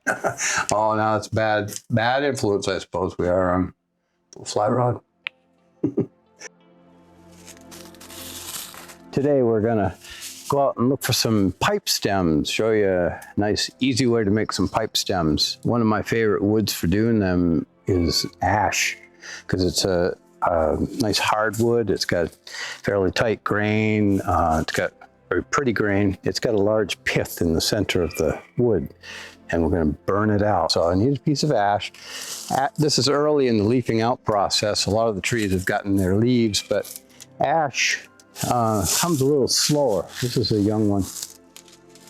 Oh, now it's bad influence, I suppose. We are on fly rod. Today we're gonna go out and look for some pipe stems, show you a nice, easy way to make some pipe stems. One of my favorite woods for doing them is ash, because it's a nice hardwood. It's got fairly tight grain. It's got very pretty grain. It's got a large pith in the center of the wood, and we're going to burn it out. So I need a piece of ash. This is early in the leafing out process. A lot of the trees have gotten their leaves, but ash comes a little slower. This is a young one,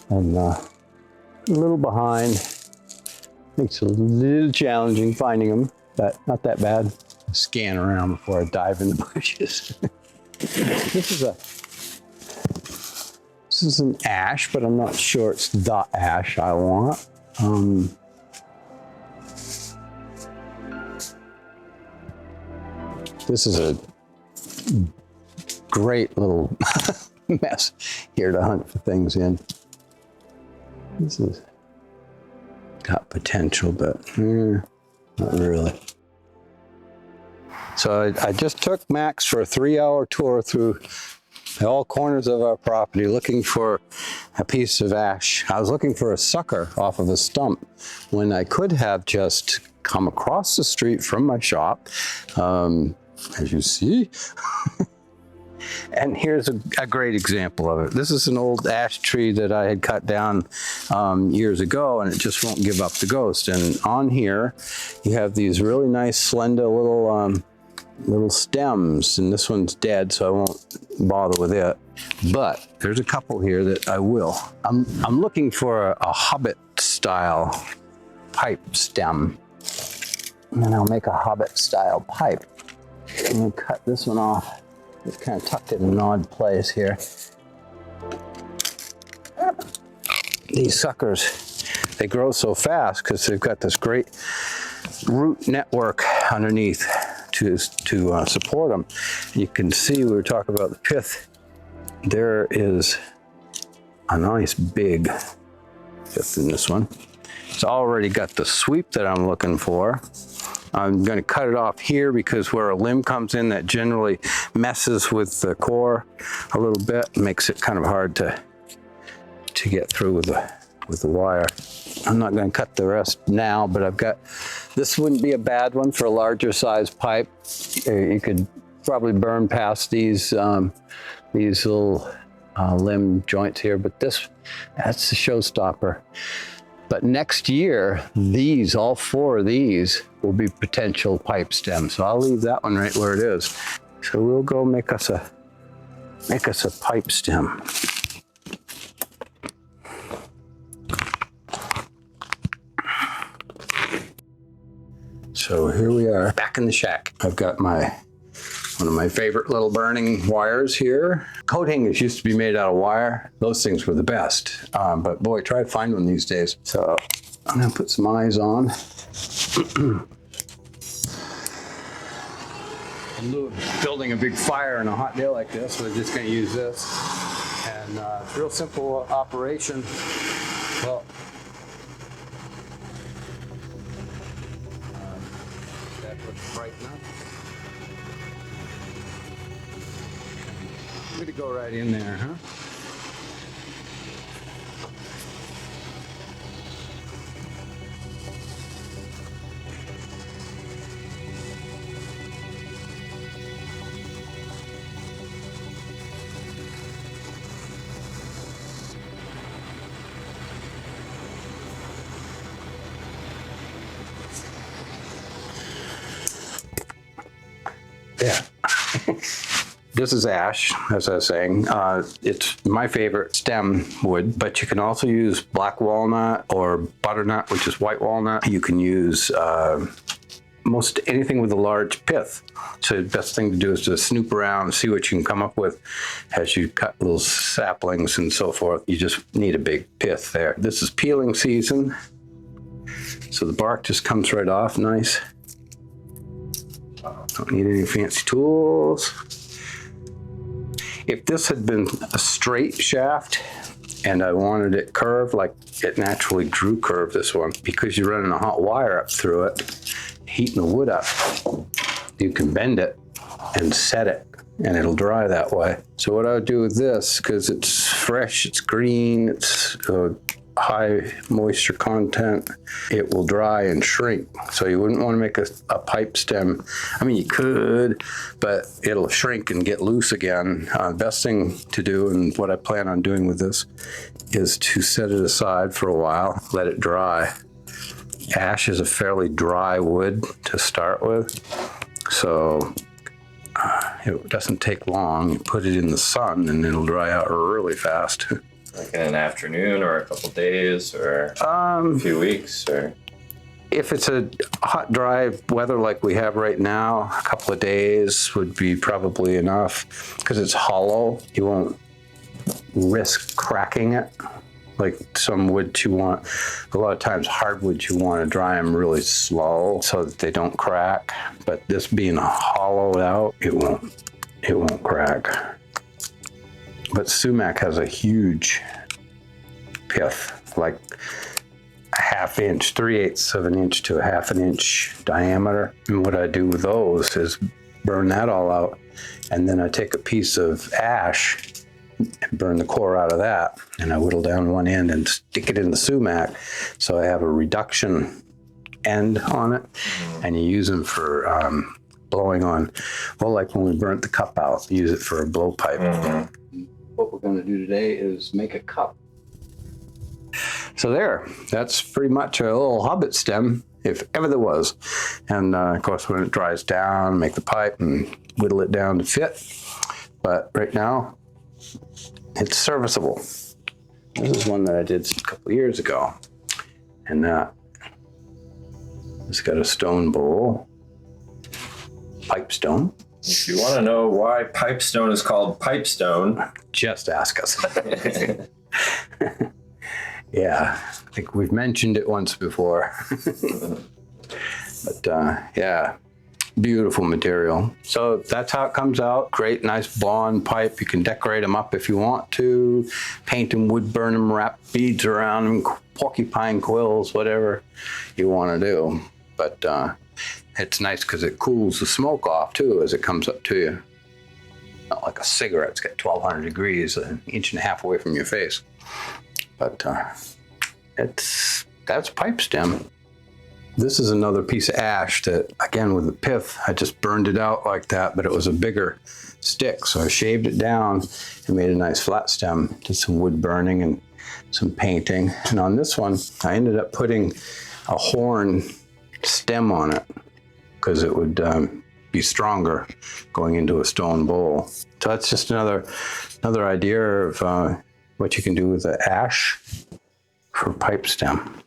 and a little behind. Makes it a little challenging finding them, but not that bad. Scan around before I dive in the bushes. This is an ash, but I'm not sure it's the ash I want. This is a great little mess here to hunt for things in. This has got potential, but not really. So I just took Max for a 3-hour tour through all corners of our property looking for a piece of ash. I was looking for a sucker off of a stump when I could have just come across the street from my shop, as you see. And here's a great example of it. This is an old ash tree that I had cut down years ago, and it just won't give up the ghost. And on here, you have these really nice, slender little stems, and this one's dead, so I won't bother with it. But there's a couple here that I will. I'm looking for a Hobbit style pipe stem, and then I'll make a Hobbit style pipe. I'm gonna cut this one off. It's kind of tucked in an odd place here. These suckers, they grow so fast because they've got this great root network underneath to support them. You can see, we were talking about the pith. There is a nice big pith in this one. It's already got the sweep that I'm looking for. I'm going to cut it off here because where a limb comes in, that generally messes with the core a little bit, makes it kind of hard to get through with the wire. I'm not going to cut the rest now, but I've got, this wouldn't be a bad one for a larger size pipe. You could probably burn past these little limb joints here, but that's the showstopper. But next year, all 4 of these will be potential pipe stems. So I'll leave that one right where it is. So we'll go make us a pipe stem. So here we are, back in the shack. I've got one of my favorite little burning wires here. Coat hangers used to be made out of wire. Those things were the best. But boy, try to find one these days. So I'm gonna put some eyes on. In lieu of building a big fire on a hot day like this, we're just gonna use this. And it's a real simple operation. Well, that looks bright enough. Way to go right in there, huh? Yeah. This is ash, as I was saying. It's my favorite stem wood, but you can also use black walnut or butternut, which is white walnut. You can use most anything with a large pith. So the best thing to do is to snoop around and see what you can come up with as you cut little saplings and so forth. You just need a big pith there. This is peeling season, so the bark just comes right off nice. Don't need any fancy tools. If this had been a straight shaft, And I wanted it curved like it naturally drew curve, this one. Because you're running a hot wire up through it, heating the wood up, you can bend it and set it, and it'll dry that way. So what I would do with this, because it's fresh, it's green, it's high moisture content, it will dry and shrink. So you wouldn't want to make a pipe stem. I mean, you could, but it'll shrink and get loose again. Best thing to do, and what I plan on doing with this, is to set it aside for a while, let it dry. Ash is a fairly dry wood to start with, so it doesn't take long. You put it in the sun and it'll dry out really fast. Like in an afternoon or a couple days or a few weeks? Or if it's a hot, dry weather like we have right now, a couple of days would be probably enough. Because it's hollow, you won't risk cracking it. Like some wood you want, a lot of times hardwood you want to dry them really slow so that they don't crack. But this being hollowed out, it won't crack. But sumac has a huge pith, like a ½ inch, 3/8 of an inch to a ½ an inch diameter. And what I do with those is burn that all out, and then I take a piece of ash and burn the core out of that, and I whittle down one end and stick it in the sumac, so I have a reduction end on it. And you use them for blowing on, well, like when we burnt the cup out, use it for a blowpipe. What we're going to do today is make a cup. So that's pretty much a little Hobbit stem, if ever there was. And of course, when it dries down, make the pipe and whittle it down to fit. But right now, it's serviceable. This is one that I did a couple of years ago. And it's got a stone bowl, pipe stone. If you want to know why pipestone is called pipestone, just ask us. Yeah, I think we've mentioned it once before. But yeah, beautiful material. So that's how it comes out. Great, nice blonde pipe. You can decorate them up if you want to. Paint them, wood burn them, wrap beads around them, porcupine quills, whatever you want to do. But it's nice because it cools the smoke off too as it comes up to you. Not like a cigarette, it's got 1200 degrees, an inch and a half away from your face. But that's pipe stem. This is another piece of ash that, again, with the pith, I just burned it out like that, but it was a bigger stick. So I shaved it down and made a nice flat stem. Did some wood burning and some painting. And on this one, I ended up putting a horn stem on it because it would be stronger going into a stone bowl. So that's just another idea of what you can do with the ash for pipe stem.